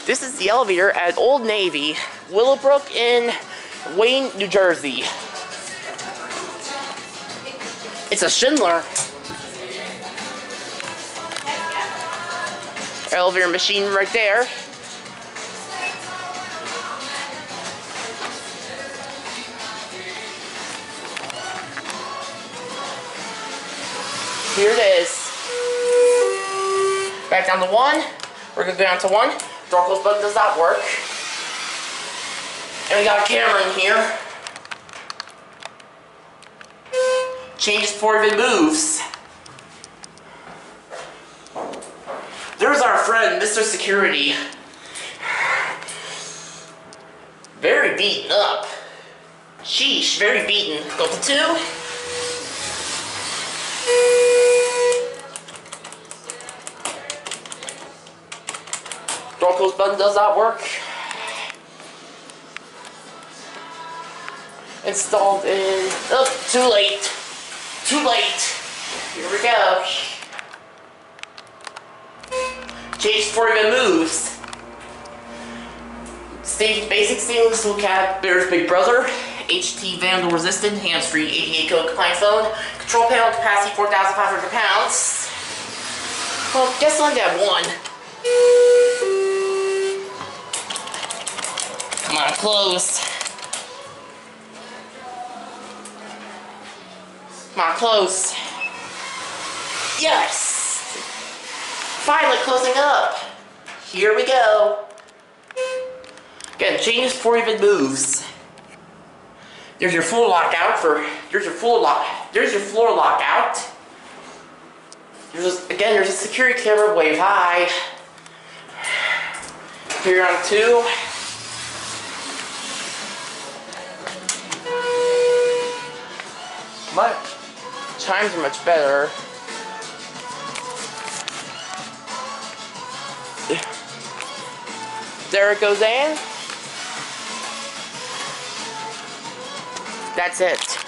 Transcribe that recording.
This is the elevator at Old Navy, Willowbrook in Wayne, New Jersey. It's a Schindler. Elevator machine right there. Here it is. Back down to 1. We're gonna go down to 1. Door close button does not work. And we got a camera in here. Changes before it even moves. There's our friend, Mr. Security. Very beaten up. Sheesh, very beaten. Go to 2. Door close button does not work. Installed in... Oh, too late. Too late. Here we go. Change before it even moves. Basic stainless steel cab, bears Big Brother. HT Vandal resistant, hands-free, 88 code compliant phone. Control panel capacity 4,500 pounds. Well, guess I'll have 1. Come on, close. Come on, close. Yes! Finally closing up. Here we go. Again, changes before it even moves. There's your floor lockout there's your floor lockout. There's a security camera, wave high. Here on 2. My chimes are much better. There it goes in. That's it.